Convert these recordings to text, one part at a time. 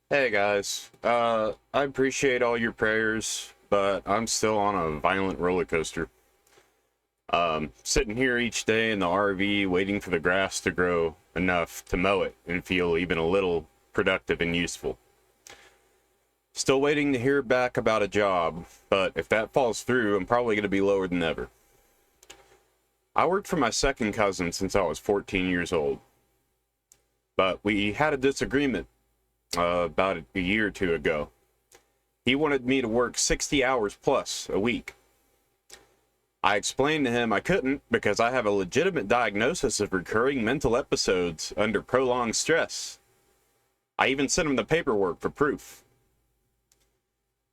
Hey guys, I appreciate all your prayers, but I'm still on a violent roller coaster. Sitting here each day in the RV waiting for the grass to grow enough to mow it and feel even a little productive and useful. Still waiting to hear back about a job, but if that falls through, I'm probably going to be lower than ever. I worked for my second cousin since I was 14 years old, but we had a disagreement about a year or two ago. He wanted me to work 60 hours plus a week. I explained to him I couldn't because I have a legitimate diagnosis of recurring mental episodes under prolonged stress. I even sent him the paperwork for proof.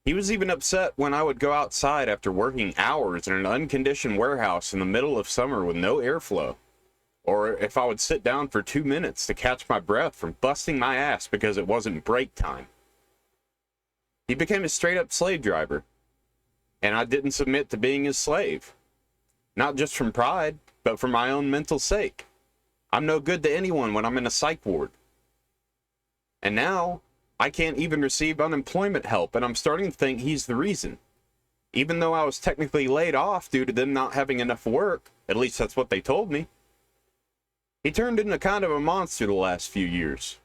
He was even upset when I would go outside after working hours in an unconditioned warehouse in the middle of summer with no airflow, or if I would sit down for 2 minutes to catch my breath from busting my ass because it wasn't break time. He became a straight up slave driver, and I didn't submit to being his slave. Not just from pride, but for my own mental sake. I'm no good to anyone when I'm in a psych ward. And now, I can't even receive unemployment help, and I'm starting to think he's the reason. Even though I was technically laid off due to them not having enough work, at least that's what they told me. He turned into kind of a monster the last few years.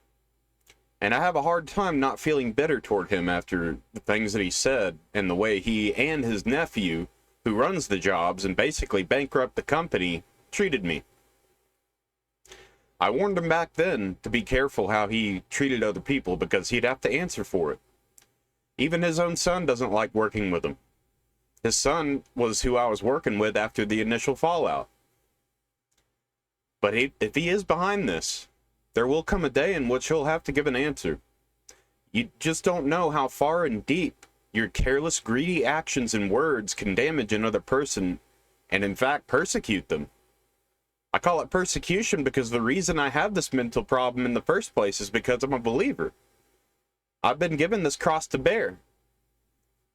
And I have a hard time not feeling bitter toward him after the things that he said and the way he and his nephew, who runs the jobs and basically bankrupt the company, treated me. I warned him back then to be careful how he treated other people because he'd have to answer for it. Even his own son doesn't like working with him. His son was who I was working with after the initial fallout. But if he is behind this, there will come a day in which he'll have to give an answer. You just don't know how far and deep your careless, greedy actions and words can damage another person and, in fact, persecute them. I call it persecution because the reason I have this mental problem in the first place is because I'm a believer. I've been given this cross to bear.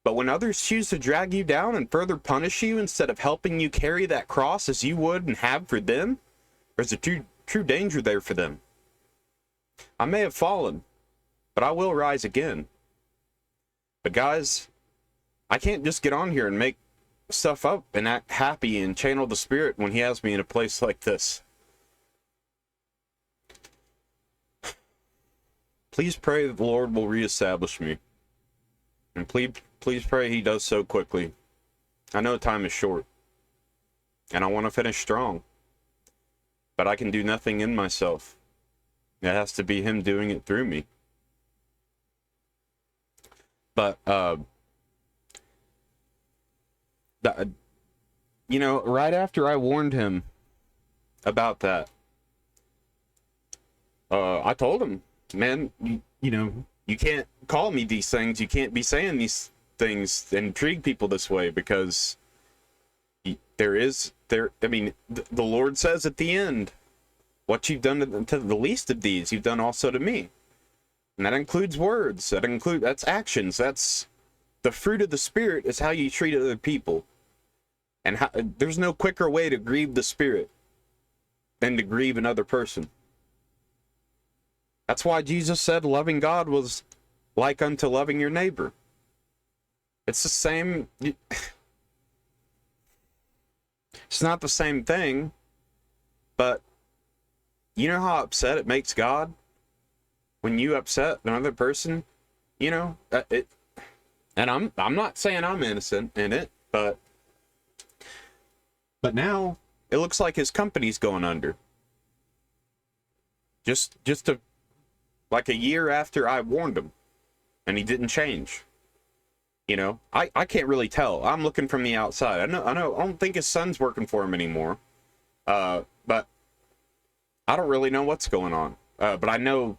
But when others choose to drag you down and further punish you instead of helping you carry that cross as you would and have for them, there's a true danger there for them. I may have fallen, but I will rise again. But guys, I can't just get on here and make stuff up and act happy and channel the spirit when he has me in a place like this. Please pray that the Lord will reestablish me. And please pray he does so quickly. I know time is short. And I want to finish strong. But I can do nothing in myself. It has to be him doing it through me. But, right after I warned him about that, I told him, man, you can't call me these things. You can't be saying these things and intrigue people this way because the Lord says at the end, what you've done to the least of these, you've done also to me. And that includes words. That's actions. That's the fruit of the Spirit is how you treat other people. And there's no quicker way to grieve the Spirit than to grieve another person. That's why Jesus said loving God was like unto loving your neighbor. It's the same. It's not the same thing, but you know how upset it makes God when you upset another person? And I'm not saying I'm innocent in it, but now it looks like his company's going under. Just like a year after I warned him, and he didn't change. I can't really tell. I'm looking from the outside. I don't think his son's working for him anymore. But I don't really know what's going on. But I know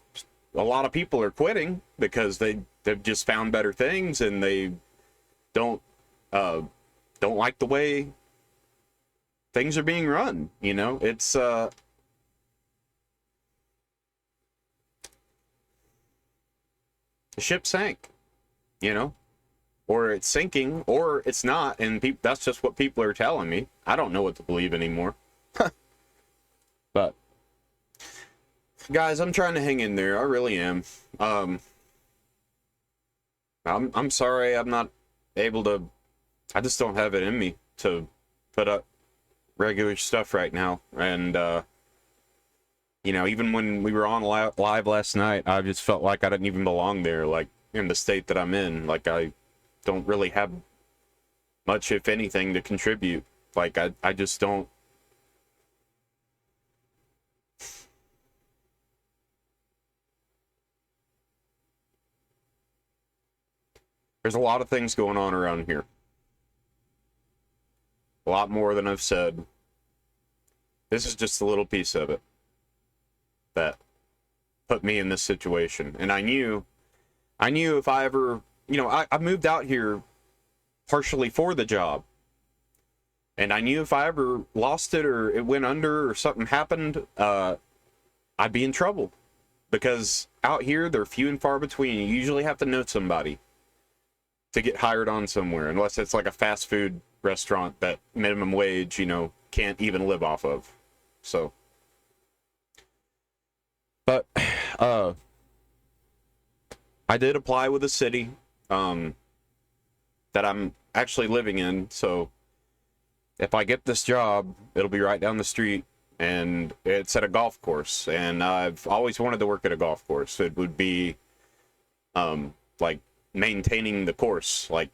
a lot of people are quitting because they've just found better things and they don't like the way things are being run. It's the ship sank, or it's sinking, or it's not, and that's just what people are telling me. I don't know what to believe anymore. But guys, I'm trying to hang in there. I really am. I'm sorry, I'm not able to. I just don't have it in me to put up regular stuff right now. And you know, even when we were on live last night, I just felt like I didn't even belong there. Like in the state that I'm in, like I don't really have much, if anything, to contribute. Like I just don't. There's a lot of things going on around here. A lot more than I've said. This is just a little piece of it that put me in this situation. And I knew if I ever, you know, I moved out here partially for the job. And I knew if I ever lost it or it went under or something happened, I'd be in trouble. Because out here, they're few and far between. You usually have to know somebody to get hired on somewhere, unless it's like a fast food restaurant that minimum wage, you know, can't even live off of. So, but I did apply with a city that I'm actually living in. So if I get this job, it'll be right down the street, and it's at a golf course. And I've always wanted to work at a golf course. It would be like maintaining the course, like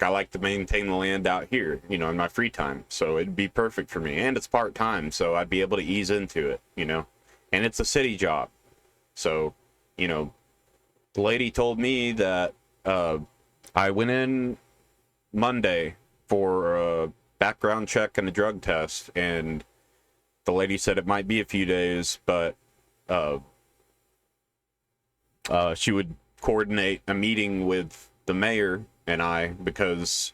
I like to maintain the land out here, you know, in my free time. So it'd be perfect for me, and it's part-time, so I'd be able to ease into it, you know. And it's a city job, so, you know, the lady told me that I went in Monday for a background check and a drug test, and the lady said it might be a few days, but she would coordinate a meeting with the mayor and I, because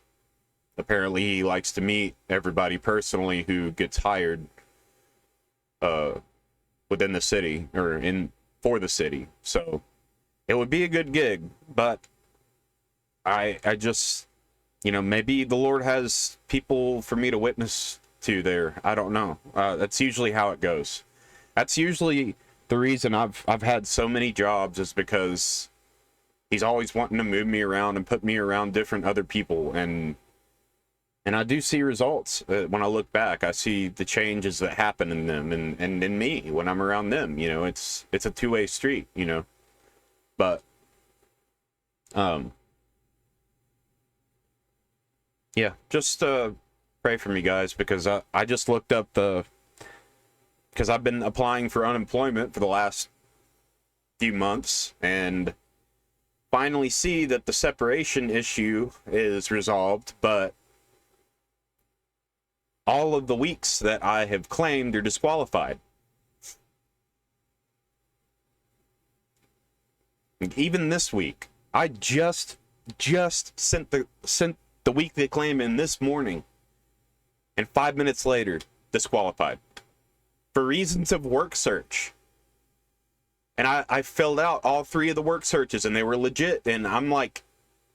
apparently he likes to meet everybody personally who gets hired within the city or for the city. So it would be a good gig, but I just, you know, maybe the Lord has people for me to witness to there. I don't know. That's usually how it goes. That's usually the reason I've had so many jobs, is because he's always wanting to move me around and put me around different other people, and I do see results. When I look back, I see the changes that happen in them and in me when I'm around them. You know, it's a two-way street, you know. But yeah, just pray for me, guys, because I just looked up because I've been applying for unemployment for the last few months, and finally see that the separation issue is resolved, but all of the weeks that I have claimed are disqualified. Even this week, I just sent the weekly claim in this morning, and 5 minutes later, disqualified for reasons of work search. And I filled out all 3 of the work searches, and they were legit. And I'm like,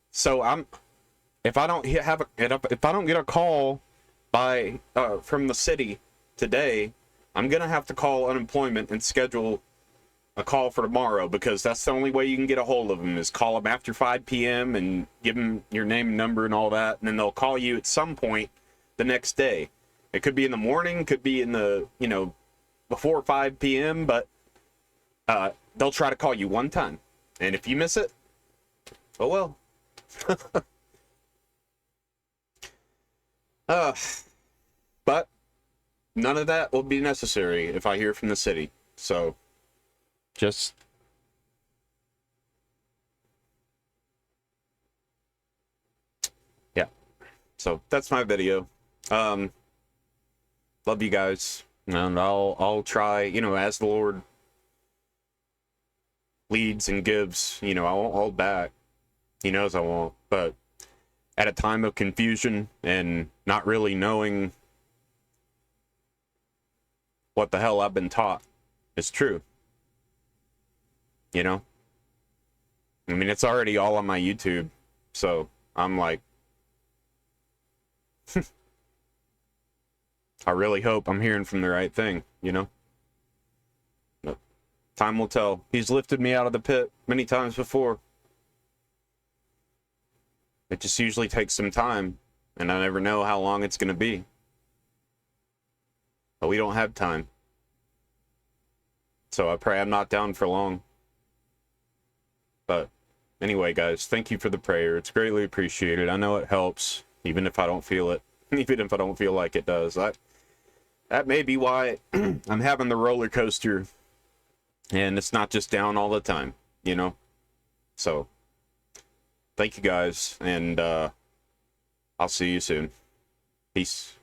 so if I don't get a call by from the city today, I'm gonna have to call unemployment and schedule a call for tomorrow, because that's the only way you can get a hold of them, is call them after 5 p.m. and give them your name and number and all that, and then they'll call you at some point the next day. It could be in the morning, could be in the, you know, before 5 p.m., but they'll try to call you one time, and if you miss it, oh well. But none of that will be necessary if I hear from the city. So just yeah. So that's my video. Love you guys, and I'll try, you know, as the Lord leads and gives, you know, I won't hold back. He knows I won't. But at a time of confusion and not really knowing what the hell I've been taught is true, you know? I mean, it's already all on my YouTube, so I'm like, I really hope I'm hearing from the right thing, you know? But time will tell. He's lifted me out of the pit many times before. It just usually takes some time, and I never know how long it's going to be. But we don't have time. So I pray I'm not down for long. But anyway, guys, thank you for the prayer. It's greatly appreciated. I know it helps, even if I don't feel it. Even if I don't feel like it does. That may be why I'm having the roller coaster. And it's not just down all the time, you know? So, thank you guys, and I'll see you soon. Peace.